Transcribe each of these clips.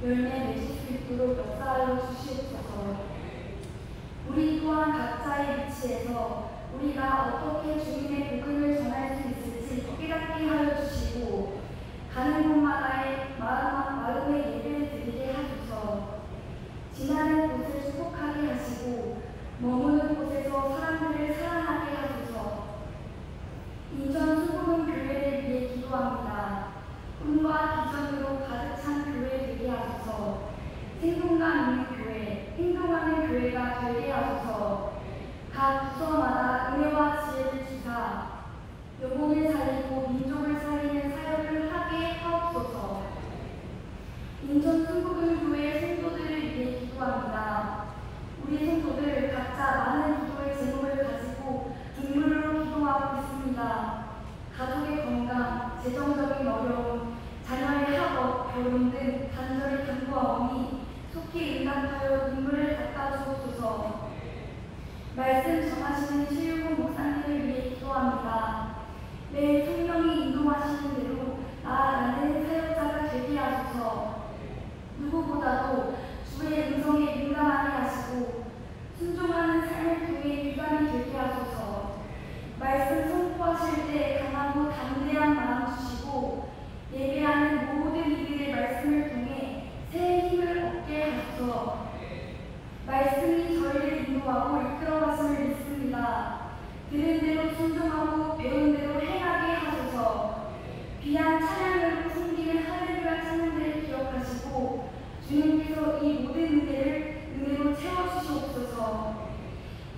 열매 맺을 수 있도록 역사하여 주시옵소서. 우리 또한 각자의 위치에서 우리가 어떻게 주님의 복음을 전할 수 있을지 깨닫게 하여 주시고, 가는 곳마다의 마음의 예배를 드리게 하소서. 지나는 곳을 축복하게 하시고 머무는 곳에서 사람들을 사랑하게 하소서. 인천 수구문 교회를 위해 기도합니다. 꿈과 비전으로 가득 찬 교회 되게 하소서. 생동감 있는 교회, 행동하는 교회가 되게 하소서. 각 부서마다 은혜와 지혜를 주사 영혼을 살리고 민족을 살리는 사역을 하게 하옵소서. 인천 순복음교회 성도들을 위해 기도합니다. 우리 성도들 각자 많은 기도의 제목을 가지고 눈물로 기도하고 있습니다. 가족의 건강, 재정적인 어려움, 자녀의 학업, 결혼 등 간절히 간구하오니 속히 응답하여 눈물을 닦아주옵소서. 말씀 전하시는 최유고 목사님을 위해 기도합니다. 매일 성령이 인도하시는 대로 나아가는 사역자가 되게 하소서. 누구보다도 주의 음성에 민감하게 하시고 순종하는 삶을 통해 유감이 되게 하소서. 말씀 선포하실 때 강하고 담대한 마음 주시고 예배하는 모든 이들의 말씀을 통해 새 힘을 얻게 하소서. 말씀이 저희를 인도하고 이끌어가심을 믿습니다. 들은 대로 순종하고 배운 대로 행하게 하소서. 귀한 찬양으로 숨기는 할렐루야 찬양들을 기억하시고 주님께서 이 모든 은혜로 채워주시옵소서.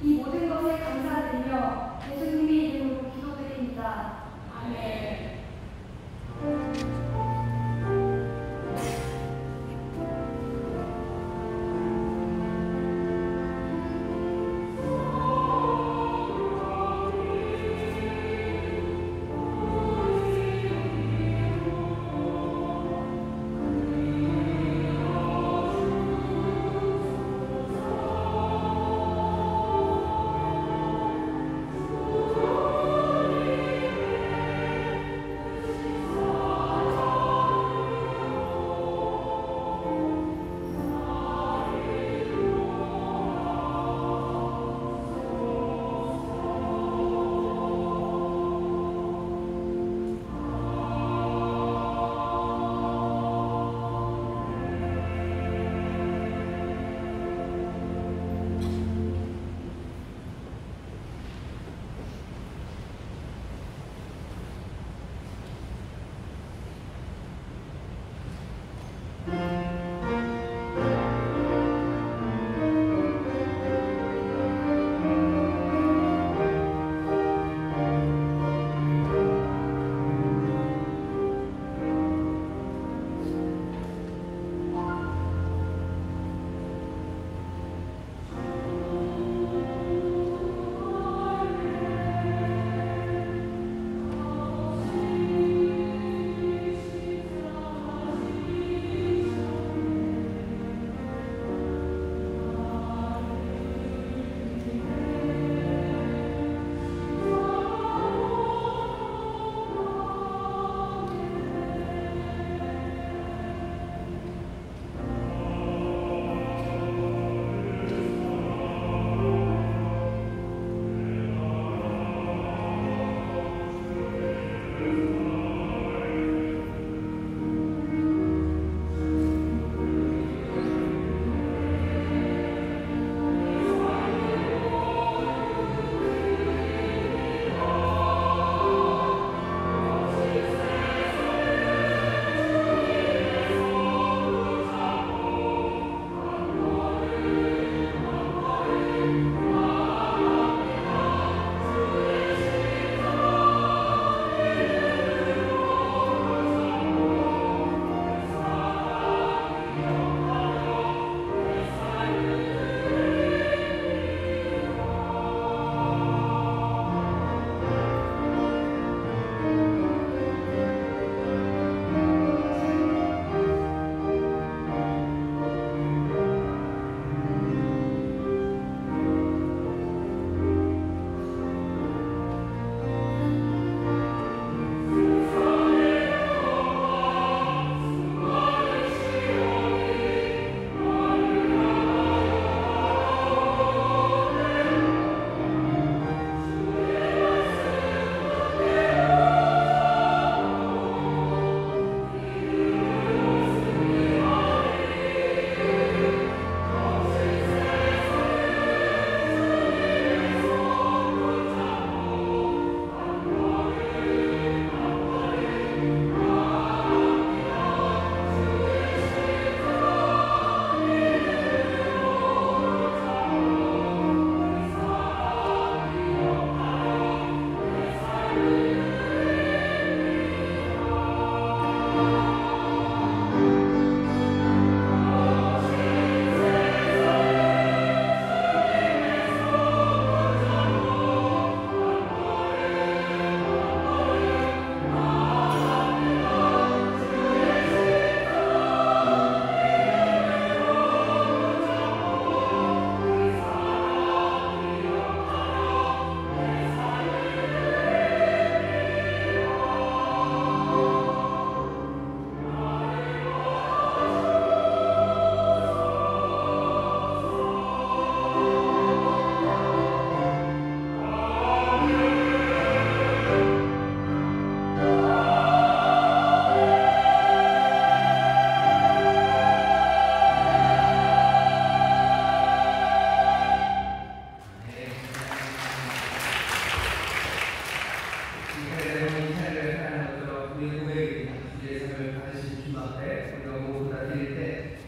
이 모든 것에 감사드리며 예수님의 이름으로 기도드립니다. 아멘.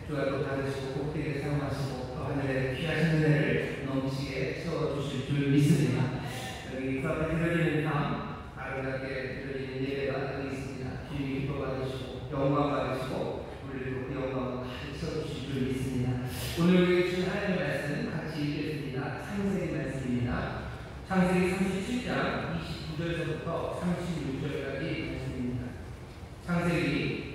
주가 또 받으시고 복되게 사용하시고 또 하늘에 귀하신 은혜를 넘치게 채워주실 줄 믿습니다. 여기 그 앞에 드려지는 삶 아름답게 드려지는 예배가 되어 있습니다. 주님 기뻐 받으시고 영광 받으시고 우리를 그 영광을 가득 채워주실 줄 믿습니다. 오늘 우리에게 주신 하나님의 말씀 같이 읽겠습니다. 창세기 말씀입니다. 창세기 37장 29절에서부터 36절까지 말씀입니다. 창세기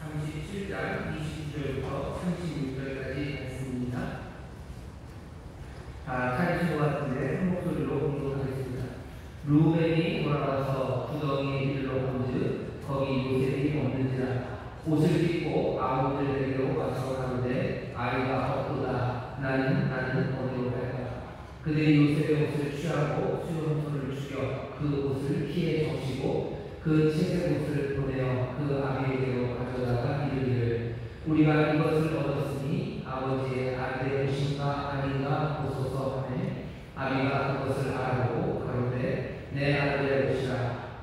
37장 29절부터 36절까지 말씀입니다. 찾으신 것 같은데 한 목소리로 공독하겠습니다. 루벤이 돌아와서 구덩이에 이르러 본즉 거기 요셉이 없는지라 옷을 입고 아우들에게로 와서 가는데 아이가 없도다. 나는 어디로 갈까? 그들이 요셉의 옷을 취하고 수염소를 죽여 그 옷을 키에 적시고 그 채색 옷을 보내어 그 아비에게로 가져다가 이르기를 우리가 이것을 얻었으니 아버지의 아들의 것인가 아닌가 보소서 하매 아비가 그것을 알아보고 가로되 내 아들의 것이라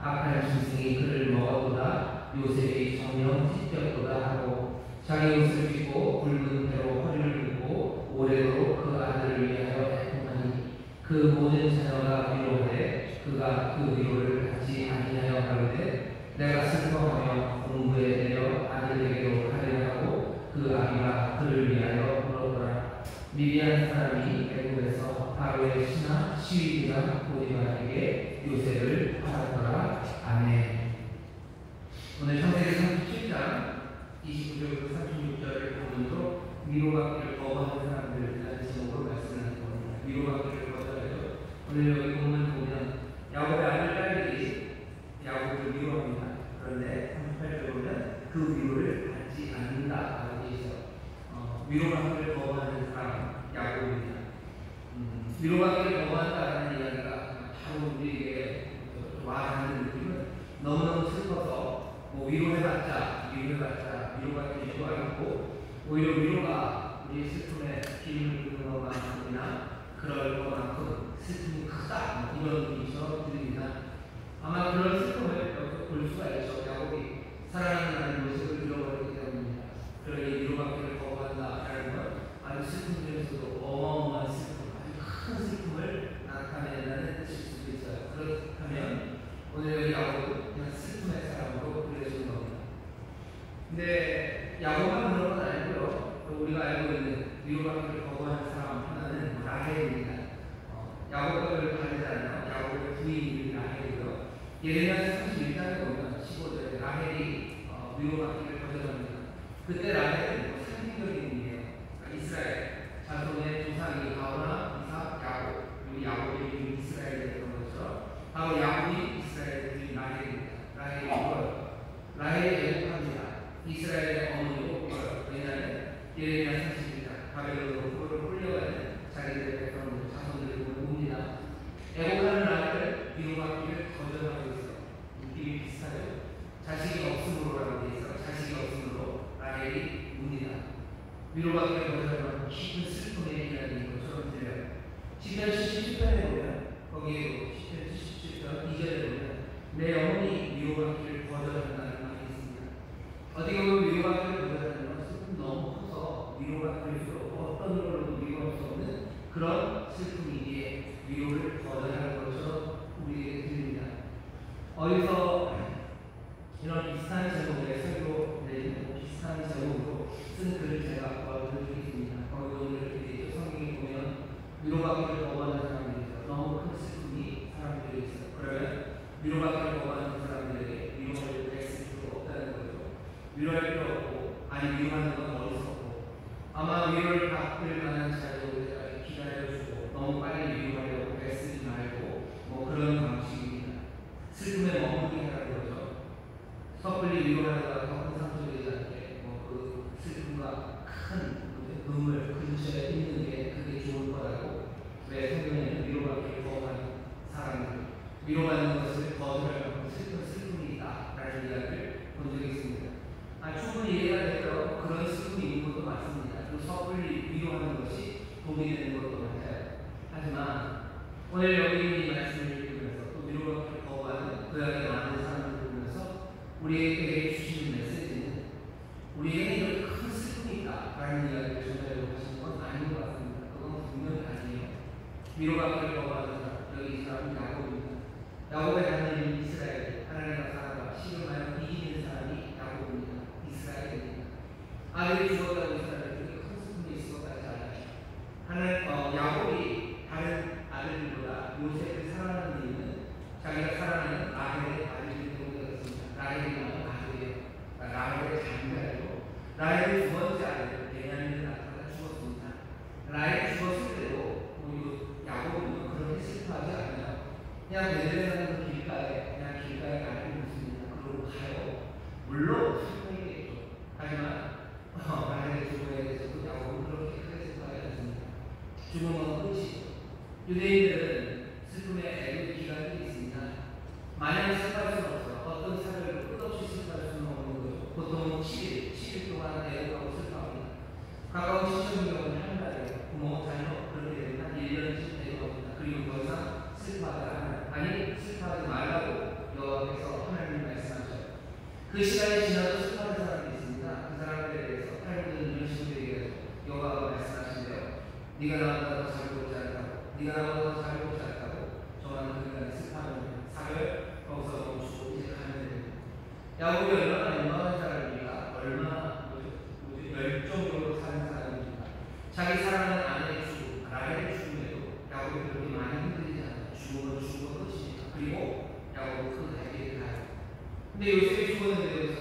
악한 짐승이 그를 먹었도다. 요셉이 정령 찢겼도다 하고 자기 옷을 찢고 붉은 배로 허리를 묶고 오래도록 그 아들을 위하여 애통하니 그 모든 자녀가 위로하되 그가 그 위로를 받지 아니하여 가로되 내가 슬퍼하며 공부에 내려 아들에게로 가려 하고 그 아비가 그를 위하여 물었더라. 미디안 사람이 애굽에서 바로의 신하 시위기가 보디발에게 요셉을 팔았더라. 아멘. 오늘 창세기 37장 29절부터 36절을 보면서 위로받기를 거부하는 사람들이라는 제목으로 말씀하는 겁니다. 위로받기를 거부하죠. 오늘 여기 본문 보면 야곱의 아들 딸들이 야곱을 위로합니다. 그런데 38절 보면 그 위로를 받지 않는다라고 되어 있어요. 위로받기를 거부하는 사람 야곱입니다. 위로받기를 거부한다라는 이야기가 바로 우리에게 와닿는 느낌은 너무너무 슬퍼서 위로해봤자 위로받기 좋아하고 오히려 위로가 우리 슬픔에 기름을 부는 것만큼이나 그럴 것만큼 슬픔이 크다 이런 분이서 들립니다. 아마 그런 슬픔을 볼 수가 있죠. 야곱이 사랑하는 모습을 잃어버리기 때문입니다. 그러니 위로받기를 거부한다라는 건 아주 슬픔 중에서도 어마어마한 슬픔, 아주 큰 슬픔을 나타낸다는 뜻일 수도 있어요. 그렇다면 오늘 여기 야곱은 그냥 슬픔의 사람으로 그려지는 겁니다. 근데 야곱만 그런 건 아니고요. 또 우리가 알고 있는 위로받기를 거부하는 사람 하나는 라헬입니다. 야곱을 가르잖아요. 야곱의 부인이 라헬이고요. 예레미야 31장에 보면 15절에 라헬이 위로받기를 거절합니다. 그때 라헬은 상징적인 의미예요. 이스라엘 자손의 조상이 아브라함, 이삭, 야곱. 우리 야곱의 이름이 이스라엘이었던 것처럼 바로 야곱이 이스라엘의 부인 라헬입니다. 라헬이 울어요. 라헬이 애국합니다. 이스라엘의 어머니로 울어요. 왜냐하면 예레미야 31장 바벨론으로 홀려가는 자기들의 백성들 자손들을 웁니다. 애국하는 라헬을 위로받기를 거절하고 있어요. 느낌이 비슷하죠. 자식이 없음으로라고 되어 있어요. 자식이 없음으로 라헬이 웁니다. 위로받기를 거절하면 깊은 슬픔에 이르는 것처럼 들려요. 시편 77편에 보면 거기에도 시편 77편 2절에 보면 내 영혼이 위로받기를 거절한다는 말이 있습니다. 어떻게 보면 위로받기를 거절하는 건 슬픔이 너무 커서 위로받기를 어떤 걸로도 위로할 수 없는 그런 슬픔이기에 위로를 거절하는 것처럼 우리에게 들립니다. 어디서 이런 비슷한 제목의 설교 내지는 비슷한 제목으로 쓴 글을 제가 보여드리겠습니다. 거기 오늘 이렇게 성경에 보면 위로받기를 거부하는 사람들이 있어요. 너무 큰 슬픔이 사람들이 있어요. 그러면 위로받기를 거부하는 사람들에게 위로를 할 필요 없다는 거죠. 위로할 필요 없고 아니 위로하는 건 어리석고 아마 위로를 받을 만한 자료를 기다려주고 너무 빨리 위로하려고 애쓰지 말고 그런 방식입니다. 슬픔에 머무르게 하라는 거죠. 섣불리 위로하다가 더 큰 상처되지 않게 그 슬픔과 큰 눈물 근처에 있는 게 그게 좋을 거라고 왜 성경에는 위로받기를 거부하는 사람들 위로받는 것을 거절할 만큼 슬픈 슬픔이 있다라는 이야기를 본 적이 있습니다. 충분히 이해가 되고요. 그런 슬픔이 있는 것도 맞습니다. 또 섣불리 위로하는 것이 도움이 되는 것도 맞아요. 하지만 오늘 여기 있는 이 말씀을 읽으면서 또 위로받기를 거부하는 그 안에 많은 사람들을 보면서 우리에게 주시는 메시지는 우리에게 이렇게 큰 슬픔이 있다. 위로받기를 거부하는 사람, 여기 이 사람은 야곱입니다. 야곱의 자손인 이스라엘, 하나님과 살아가 씨름하여 이기는 사람이 야곱입니다. 이스라엘입니다. 아들이 죽었다고 이스라엘에게 큰 슬픔이 있을 것까지 알아요. 야곱이 다른 아들들보다 요셉을 사랑하는 이유는 자기가 사랑하는 라헬의 아들들 때문이었습니다. 라헬이라는 아들이에요. 라헬의 장가예요. 라헬의 두 번째 아들 베냐민이 나타나 죽었습니다. 라헬이 죽었을 때도 야곱은 그렇게 슬퍼하지 않아요. 그냥 베들레헴 길가에 나를 묻습니다. 그러고 가요. 물론 슬퍼했겠죠. 하지만 라헬의 죽음에 대해서도 야곱은 그렇게 크게 슬퍼하지 않습니다. 죽음은 끝이죠. 유대인들은 슬픔의 애국 기간이 있습니다. 마냥 슬퍼할 수는 없어요. 어떤 사별로 끝없이 슬퍼할 수는 없는 거죠. 보통 7일 동안 애국하고 슬퍼합니다. 가까운 친척인 경우는 한 달이에요. 부모, 자녀, 그렇게 되면 한 1년씩 애국합니다. 그리고 더 이상 슬퍼하지 않아요. 아니, 슬퍼하지 말라고 여호와께서 하나님이 말씀하셔요. 그 시간이 지나도 슬퍼하는 사람이 있습니다. 그 사람들에 대해서 탈무드는 이런 식으로 얘기해요. 여호와가 말씀하신대요. 네가 나보다 더 잘 보지 않다고, 네가 나보다 더 잘 보지 않다고 저는 그간에 슬퍼하는 사별 거기서 멈추고 이제 가면 됩니다. 야곱이 얼마나 유망한 사람입니까? 얼마나 열정적으로 사는 사람입니까? 자기 사랑하는 아내의 죽음, 라헬의 죽음에도 야곱이 그렇게 많이 힘들지 않아요. 죽음은 죽음은 끝입니다. 그리고 야곱은 그 갈 길을 가요. 근데 요셉이 죽었는데 여기서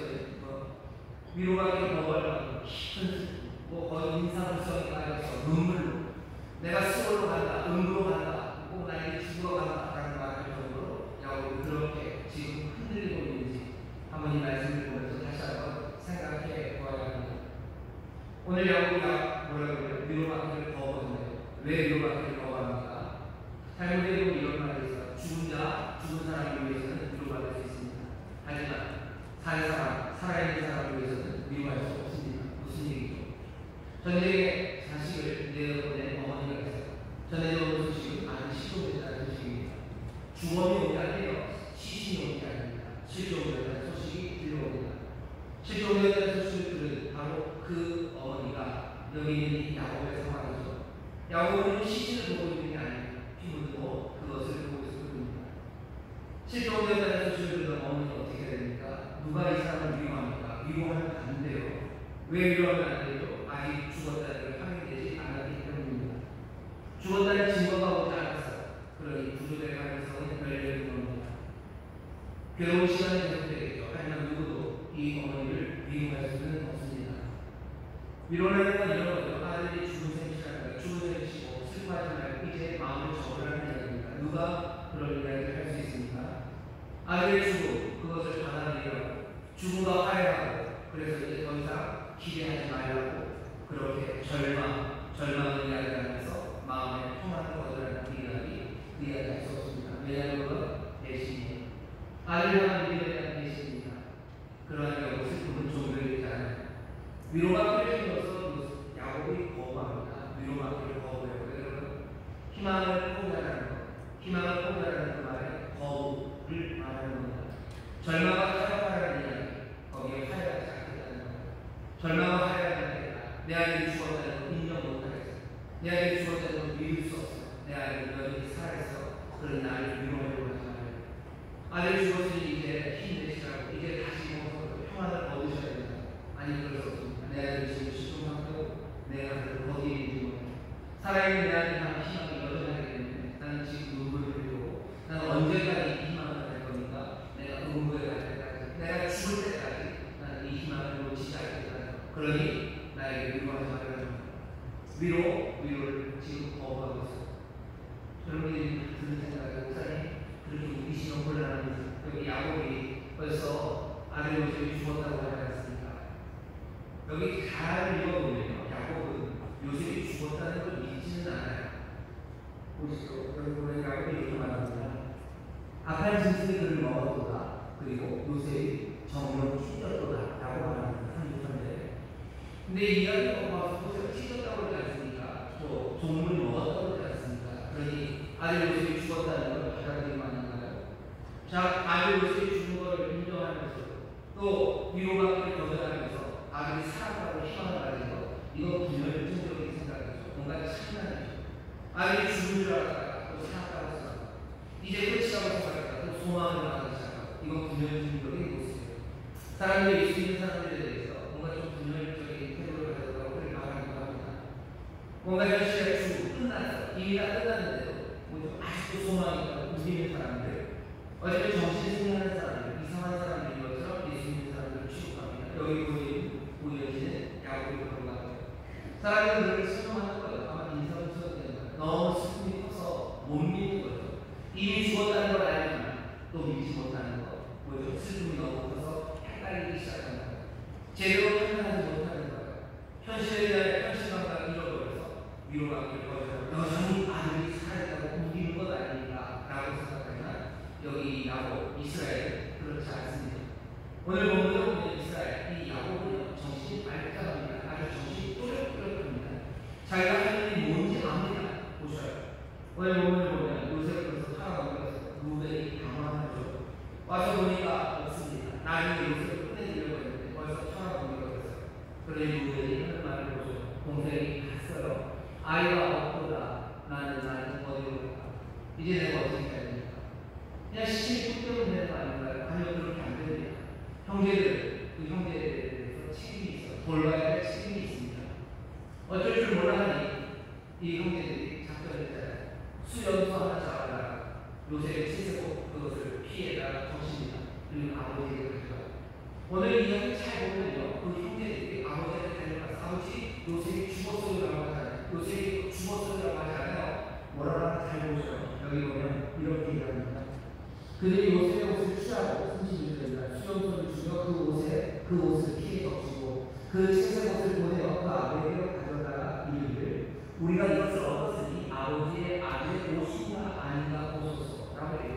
위로받기 거부하려고 깊은 슬픔, 거의 인사불성에 빠져서 눈물로 내가 시골로 간다, 음부로 간다, 꼭 나에게 죽으러 간다 라는 말할 정도로 야곱이 그렇게 지금 흔들리고 있는지 한번 이 말씀을 보면서 다시 한번 생각해 보아야 합니다. 오늘 야곱이 뭐라고 해요? 위로받기를 거부하는데요. 왜 위로받기를 거부합니까? 탈무드에 보면 이런 말이 있어요. 죽은 사람을 위해서는 위로받을 수 있습니다. 하지만 산 사람, 살아있는 사람을 위해서는 위로할 수 없습니다. 무슨 얘기죠? 전쟁에 자식을 내어보낸 어머니가 있어요. 전해져온 소식은 아주 시종됐다는 소식입니다. 주원이 오지 않아요. 시신이 오지 아닙니다. 실종됐다는 소식이 들려옵니다. 실종됐다는 소식을 들은 바로 그 어머니가 여기 있는 야곱의 상황이죠. 야곱은 시신을 보고 있는 게 아니에요. 피 묻고 그것을 보고 있을 뿐입니다. 실종됐다는 소식을 들은 어머니가 어떻게 해야 됩니까? 누가 이 사람을 위로합니까? 위로하면 안 돼요. 왜 위로하면 안 되죠? 아직 죽었다는 걸 확인되지 않았기 때문입니다. 죽었다는 증거가 오지 않았어요. 그러니 구조될 가능성은 열려 있는 겁니다. 괴로운 시간이 계속되겠죠. 하지만 누구도 이 어머니를 위로할 수는 없습니다. 위로라는 건 이런 거죠. 아들이 죽은 셈이라는 죽은 셈이시고 슬퍼하지 말고 이제 마음을 접으라는 이야기입니다. 누가 그런 이야기를 할 수 있습니까? 아들의 죽음, 그것을 받아들이라고 죽음과 화해하고 그래서 이제 더 이상 기대하지 말라고 그렇게 절망을 이야기하면서 마음의 평안을 거두라는 그 이야기할 수 없습니다. 왜냐하면 그건 대신이에요. 아들을 향한 믿음에 대한 대신입니다. 그러한 경우 슬픔은 종결되지 않아요. 위로받기를 힘들어서 야곱이 거부합니다. 위로받기를 거부해요. 여러분, 희망을 포기하라는 것, 희망을 포기하라는 그 말에 거부를 말하는 겁니다. 절망과 타협하라는 이야기, 거기에 화해하지 않겠다는 겁니다. 절망과 화해하지 않겠다. 내 아들이 죽었다는 걸 인정 못하겠어. 내 아들이 죽었다는 걸 믿을 수 없어. 내 아들이 여전히 살아있어. 그런 나를 위로하려고 하지 말아요. 아들이 죽었으니 이제 힘내시라고 이제 다시 평안을 얻으셔야 된다. 아니 그럴 수 없습니다. 내 아들이 지금 시종 상태고 내 아들을 거기에 있는 거예요. 살아있는 내 아들이 한 희망이 여전하기 때문에 나는 지금 눈물을 흘리고 나는 언제까지 이 희망을 할 겁니까? 내가 음부에 갈 때까지 내가 죽을 때까지 나는 이 희망을 놓치지 않겠다. 그러니 나에게 위로하지 말라는 겁니다. 위로를 지금 거부하고 있어요. 여러분들이 드는 생각에 목사님 그렇게 우기시면 곤란합니다. 여기 야곱이 벌써 아들 요셉이 죽었다고 하지 않습니까? 여기 잘 읽어보면요. 야곱은 요셉이 죽었다는 걸 믿지는 않아요. 보시죠. 여기 보면 야곱이 이렇게 말합니다. 악한 짐승이 그를 먹었도다. 그리고 요셉이 정령 찢었도다. 라고 말합니다. 33절에. 근데 이 이야기가 와서 요셉을 찢었다고 하지 않습니까? 또 종을 먹었다고 하지 않습니까? 그러니 아들 요셉이 죽었다는 걸 받아들이면 아닌가요? 자, 아들 요셉이 죽은 걸 인정하면서 또 위로받기를 거절하면서 아들이 살았다고 희망을 가진 것, 이건 불멸증적인 생각이죠. 뭔가 찬란이죠. 아들이 죽은 줄 알았다가 또 살았다고 생각하고 이제 끝이라고 생각하고 또 소망을 나가기 시작하고 이건 분열주의적인 모습이에요. 사람들이 예수 믿는 사람들에 대해서 뭔가 좀 분열적인 태도를 가져가고 그를 말하기도 합니다. 뭔가 현실의 주 끝났어. 일이 다 끝났는데도 뭐 아직도 소망이 있다고 우기는 사람들, 어차피 정신 승리하는 사람들, 이상한 사람들인 것처럼 예수 믿는 사람들을 취급합니다. 여기 보여지는 야곱의 그런 것 같아요. 사람들은 그를 설명하는 거예요. 아마 인상을 써야 되는 거예요. 너무 슬픔이 커서 못 믿는 거죠. 이미 죽었다는 걸 알지만 또 믿지 못하는 거. 뭐죠? 슬픔이 너무 커서 헷갈리기 시작하는 거예요. 제대로 판단하지 못하는 거예요. 현실에 대한 현실감각을 잃어버려서 위로받기를 거절하고 여전히 아들이 살아있다고 우기는 것 아닙니까? 라고 생각하지만 여기 야곱, 이스라엘 그렇지 않습니다. 오늘 보면 이스라엘, 이 야곱은 정신이 말짱합니다. 아주 정신이 또렷또렷합니다. 자기가 하는 일이 뭔지 압니다. 보셔요. 오늘 보면 요셉으로서 살아가면서 루벤이 당황하죠. 와서 보니까 없습니다. 나중에 요셉을 끝내주려고 했는데 벌써 살아가는 거였어요. 그러니 루벤이 하는 말을 보죠. 동생이 갔어요. 아이가 없도다. 나는 어디로 갈까? 이제 내가 어떻게 해야 됩니까? 그냥 시신이 뚝 떼면 되는 거 아닌가요? 아니요, 그렇게 안 됩니다. 형제들, 그 형제에 대해서 책임이 있어요. 돌봐야 할 책임이 있습니다. 어쩔 줄 몰라하니 이 형제들이 작전을 짜요. 수염소 하나 잡아다가 요셉의 채색옷 그것을 피해다가 덮습니다. 그리고 아버지에게 가져가요. 오늘 이 이야기 잘 보면요, 그 형제들이 아버지한테 달려가서 아버지 요셉이 죽었어요라고 하잖아요. 요셉이 죽었어요라고 하잖아요. 뭐라고 하는지 잘 보셔요. 여기 보면 이렇게 얘기합니다. 그들이 요셉의 옷을 취하고 31절입니다. 수염소를 주며 그 옷을 피해 덮치고 그 채색옷을 보내어 그 아버지에게 가져다가 이르기를 우리가 이것을 얻었으니 아버지의 아들의 옷이냐 아닌가 보소서라고 해요.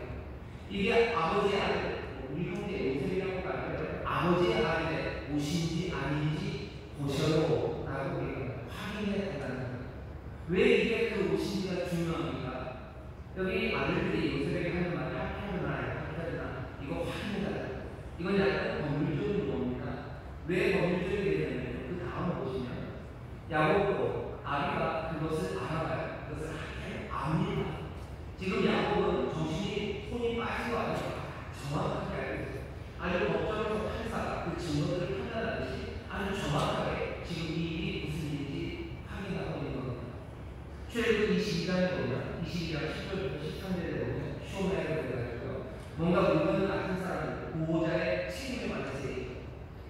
이게 아버지의 아들, 우리 형제 요셉이라고 말하면 아버지의 아들의 옷인지 아닌지 보셔요 라고 얘기합니다. 확인해 달라는 거예요. 왜 이게 그 옷인지가 중요합니까? 여기 아들들이 요셉에게 하는 말이 하타르나 이거 확인해달라. 이건 약간 법률적인 겁니다. 왜 법률적이 되냐면 그 다음을 보시면 야곱도 아비가 그것을 알아봐요. 그것을 압니다. 지금 야곱은 정신이 손이 빠진 거 아니에요. 정확하게 알고 있어요. 아주 법정에서 판사가 그 증거들을 판단하듯이 아주 정확하게 지금 이 일이 무슨 일인지 확인하고 있는 겁니다. 출애굽기 22장에 보면 22장 10절부터 13절에 보면 쇼메라고 해가지고요. 뭔가 물건을 맡은 사람은 보호자의 책임을 받는 세이죠.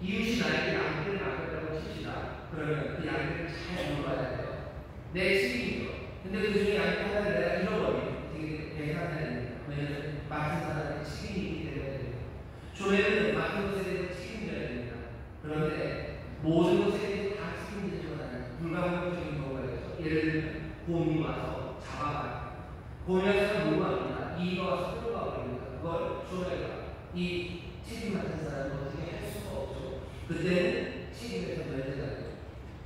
이웃이 나에게 양떼를 맡겼다고 칩시다. 그러면 그 양떼를 잘 물어봐야 돼요. 내 책임이죠. 근데 그 중에 양떼 하나를 내가 잃어버리면 되게 배상해야 됩니다. 왜냐하면 맡은 사람의 책임이 있기 때문에. 조례는 맡은 것에 대해서 책임져야 됩니다. 그런데 모든 것에 대해서 다 책임지지만 않아요. 불가항력적인 경우가 있죠. 예를 들면 곰이 와서 잡아가요. 곰이 와서 요구합니다. 이가 와서 끌어가버립니다. 그걸 조례가 이 책임 맡은 사람은 어떻게 할 수가 없죠. 그때는 책임에서 면제가 돼요.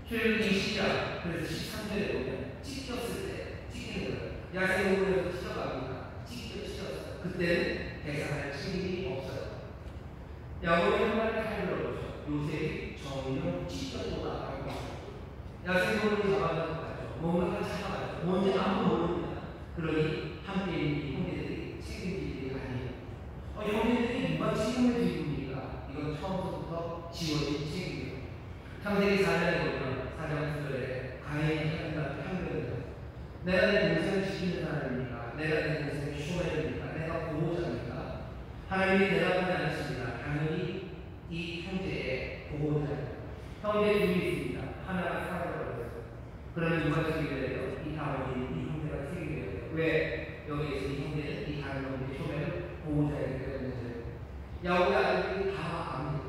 출애굽기 20장 그래서 13절에 보면 찢겼을 때 찢기는 거예요. 야생동물에서 찢어갑니다. 찢겼어요. 그때는 배상할 책임이 없어요. 야곱의 한 마리 칼을 들어보죠. 요셉이 정령 찢겼도다 라고 하죠. 야생동물을 잡아가는 거 같죠. 뭔가를 잡아가죠. 뭔지 아무도 모릅니다. 그러니 함께 있는 형제들이 책임질 일이 아니에요. 형제들이 누가 책임을 지고 있습니까? 이건 처음부터 지워진 책임이에요. 창세기 4장에 보면 4장 9절에 가인이 하나님과 판결해요. 내가 내 동생을 지키는 사람입니까? 내가 내 동생을 쇼메입니까? 내가 보호자입니까? 하나님이 대답하지 않으십니다. 당연히 이 형제의 보호자예요. 형제 둘이 있습니다. 하나가 사라져버렸어요. 그러면 누가 책임을 해요? 이 다음에 이 형제가 책임을 해요. 왜? 여기에서 이 형제는 이 다른 형제의 쇼메를 보호자이기 때문에 야곱의 아들들이 다 압니다.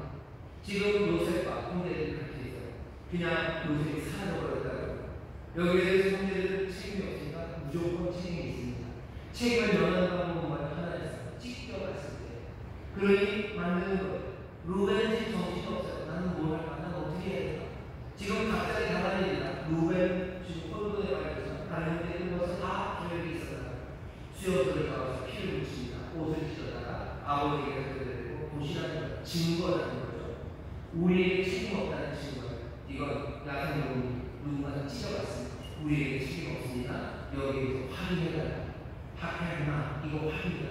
지금 요셉과 형제들이 같이 있어요. 그냥 요셉이 사라져버렸다고요. 여기에 대해서 형제들은 책임이 없으니까 무조건 책임이 있습니다. 책임을 면하는 방법은 하나 있어요. 찢겨갔을 때. 그러니 만드는 거예요. 루벤은 지금 정신이 없어요. 나는 뭘 할까? 나는 어떻게 해야 될까? 지금 갑자기 당한 일이다. 루벤 지금 꼴도에 가려서 다른 형제들은 벌써 다 계획이 있었어요. 수염소를 잡아서 피를 묻힙니다. 옷을 찢어다가 아버지에게 가져드리고 도시라는 증거라는 거죠. 우리에게 책임 없다는 증거예요. 이건 야생동물이 누군가 찢어갔습니다. 우리에게 책임 없으니까 여기에서 확인해달라. 박해하나 이거 확인이다.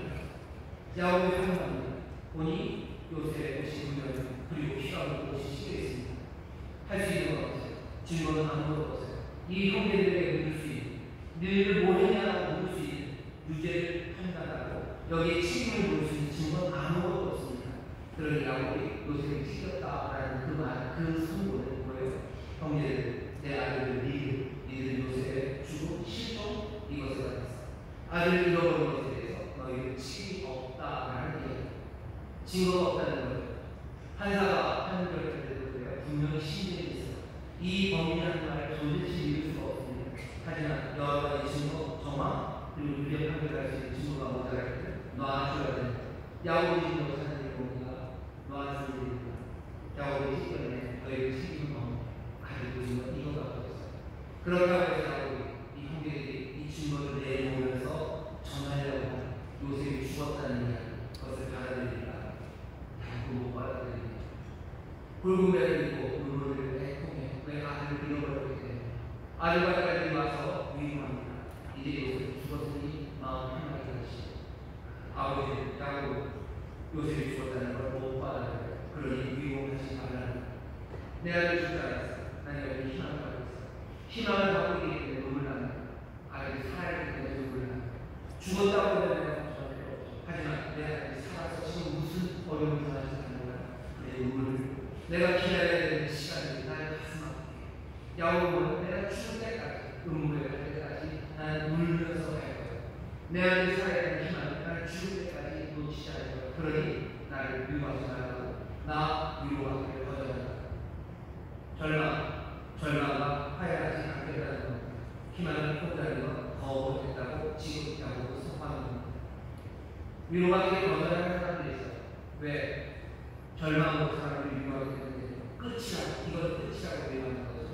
야곱이 확인합니다. 보니 요셉 옷이 분명 그리고 피가 묻은 옷이 씻겨 있습니다. 할 수 있는 건 없어요. 증거는 아무것도 없어요. 이 형제들에게 묻을 수 있는 너희들 뭐했냐라고 묻을 수 있는 유죄를 판단하고 여기에 책임을 물을 수 있는 증거는 아무것도 없습니다. 그러니 야곱이 요셉을 찢겼다라는 그 말, 그 선고는 뭐예요? 형제들, 내 아들들 니들 요셉의 죽음, 실종 이것을 받았어. 아들을 잃어버린 것에 대해서 너희는 책임이 없다라는 얘기예요. 증거가 없다는 거예요. 판사가 판결할 때도 그래요. 분명히 신뢰이 있어요. 이 범인이라는 말을 도대체 믿을 수가 없습니다. 하지만 여러 가지 증거, 정황, 그리고 유죄 판결할 수 있는 증거가 모자랄 때 놔줘야 됩니다. 야곱이 증거 사는 겁니다. 놔주는 일입니다. 야곱이 시간에 너희를 책임을 가지고 있는 이거가 없었어요. 그렇다고 해서 야곱이 이 형제들이 이 증거를 내놓으면서 전하려고 하는 요셉이 죽었다는 이야기, 그것을 받아들이니까 야곱은 못 받아들입니다. 붉은배를 입고 눈물을 내통해 왜 아들을 잃어버렸기 때문에 아들과 딸들이 와서 위로합니다. 이제 요셉이 죽었으니 마음 편하게 하시오. 아버지는 야곱 요셉이 죽었다는 걸 못 받아들여요. 그러니 위로하지 말라는 내 아들 죽지 않았어. 난 여기 희망을 받고 있어. 희망을 받고 있기 때문에 눈물 납니다. 아들이 살아있기 때문에 눈물 납니다. 죽었다고 하면 내가 걱정할 필요 없죠. 하지만 내 아들이 살아서 지금 무슨 어려움을 당하지 않는 거야. 내 눈물을 내가 기다려야 되는 시간이 나의 가슴 아프게. 야곱은 내가 죽을 때까지, 음부에 갈 때까지 나는 울면서 갈 거야. 내 아들이 살아야 되는 희망을 나는 죽을 때까지 놓치지 않을 거야. 그러니 나를 위로하지 말라고 나 위로하기를 거절한다. 절망과 화해하지 않겠다는 겁니다. 희망을 포기하는 건 거부했다고 지금 야곱은 선포하는 겁니다. 위로하기를 거절하는 사람들이 있어요. 왜? 절망으로 사람을 위로하게 되는데 끝이야. 이건 끝이라고 위로하는 거죠.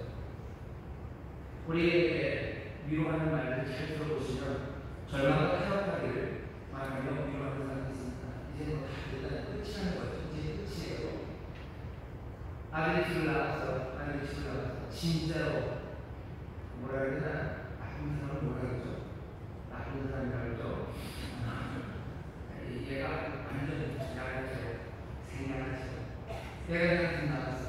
우리에게 위로하는 말을 잘 들어보시면 절망과 타협하기를 말하며 위로하는 사람이 있습니다. 이제는 다 일단 끝이라는 거죠. 이제 끝이에요. 아들이 집을 나갔어요. 진짜로 뭐라 해야 되나? 나쁜 사람은 뭐라 그러죠? 나쁜 사람이라고 그러죠? 얘가 완전 야간처럼 생각하죠. 내가 지금 나갔어.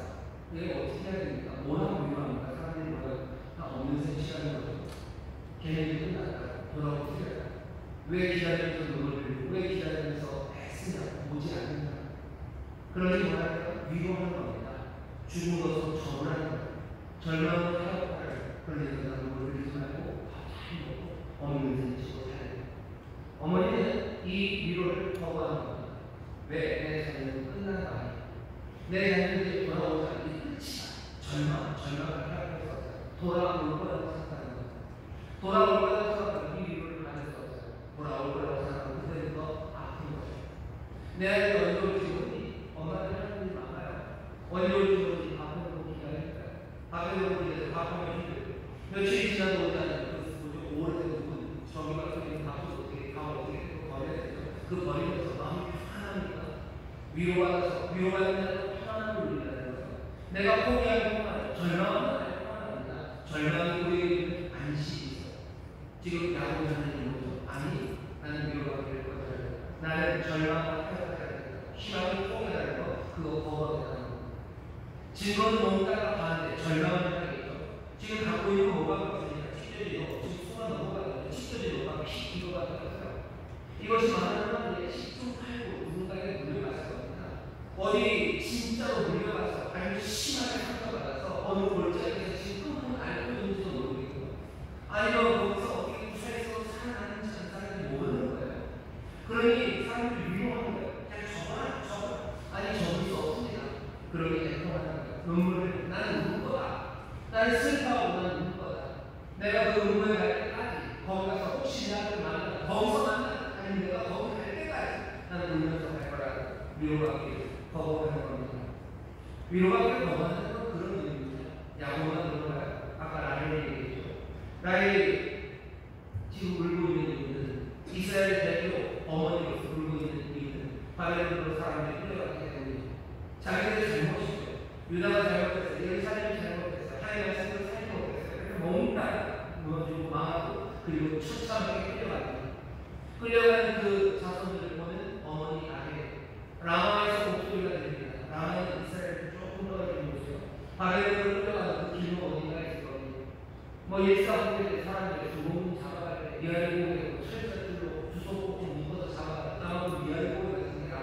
얘가 어떻게 해야 됩니까? 뭐라고 위로합니까? 사람들이 뭐라고? 나 없는 시간이 거죠. 걔네들이 끝났다. 돌아오고 틀렸다. 왜 기다리면서 눈을 흘리고 왜 기다리면서 애쓰냐? 오지 않는다. 그러니 뭐랄까? 위로하는 겁니다. 죽은 것으로 정하는 겁니다. 절망으로 타협하라. 그러니 내가 눈을 흘리지 말고 잘 먹고 어머니는 지고 살아야 됩니다. 어머니는 이 위로를 거부하는 겁니다. 왜? 내 자녀는 끝난 거 아니야. 내 자녀들이 돌아오지 않는 끝이야. 절망을 타협할 수 없어요. 돌아올 거라고 생각하는 겁니다. 돌아올 거라고 생각하면 이 위로를 받을 수 없어요. 돌아올 거라고 생각하면 그때부터 아픈 거죠. 내 아이가 언제 올지 모르니 엄마들 하는 일이 많아요. 언제 올지 모르니 밥 해놓고 기다릴까요? 밥 해놓고 이제 밥하면 힘들어요. 며칠이 지나도 오지 않아요. 그래서 오래돼서 저기 가서 밥을 어떻게 버려야 되죠. 그 버리면서 마음이 편안합니다. 위로받는 자도 편안함을 누린다는 거죠. 내가 포기하는 동안 절망하는 자도 편안합니다. 절망이 우리에게 안식이 있어요. 지금 야곱이 하는 이거죠. 아니, 나는 위로받기를 거절해요. 나는 절망과 타협해야 된다. 희망을 포기하는 거, 그거 거부하겠다는 겁니다. 증거는 뭔가가 반대, 절망을 하겠죠. 지금 갖고 있는 뭐가 없으니까 찢어지고, 지금 수가 넘어가거든요. 찢어지고, 막 피, 이거가 들었어요. 이것이 많은 사람들이 10중 8구 누군가에게 물려갔을 겁니다. 어디 진짜로 물려가서 아니면 심하게 상처받아서 어느 골짜기에서 지금 끙끙 앓고 있는지도 모르겠고 아니면 거기서 어떻게 구사해서 살아나는지 안 사는지 모르는 거예요. 그러니 사람들이 위로하는 거예요. 그냥 접어라. 아니 접을 수 없습니다. 그러니 애통하는 거예요. 눈물을 나는 우는 거다. 나는 슬퍼하고 나는 우는 거다. 내가 그 눈물을 갈 때까지 거기 가서 혹시 나를 만나 거기서 만나 아니 내가 거기 갈 때까지 나는 울면서 갈 거라고 위로받기를 거부하는 겁니다. 위로받기를 거부하는 건 그런 의미입니다. 야곱은 그런가요? 아까 라헬이 얘기했죠. 라헬이 지금 울고 있는 이유는 이스라엘 대표 어머니로서 울고 있는 이유는 바벨론으로 사람들이 끌려갔기 때문에 자기들의 잘못이죠. 유다가 잘못했어요. 예루살렘이 잘못했어요. 하나님의 말씀을 살지 못했어요. 그래서 몽땅 무너지고 망하고 그리고 처참하게 끌려갑니다. 끌려가는 그 자손들을 보는 어머니 아게 라마에서 목소리가 들립니다. 라마는 이스라엘을 조금 더 이렇게 보세요. 바벨론으로 끌려가는 그 길목 어딘가에 있을 겁니다. 뭐 일사분들의 사람들이 죽음 잡아갈 때 미아리 목에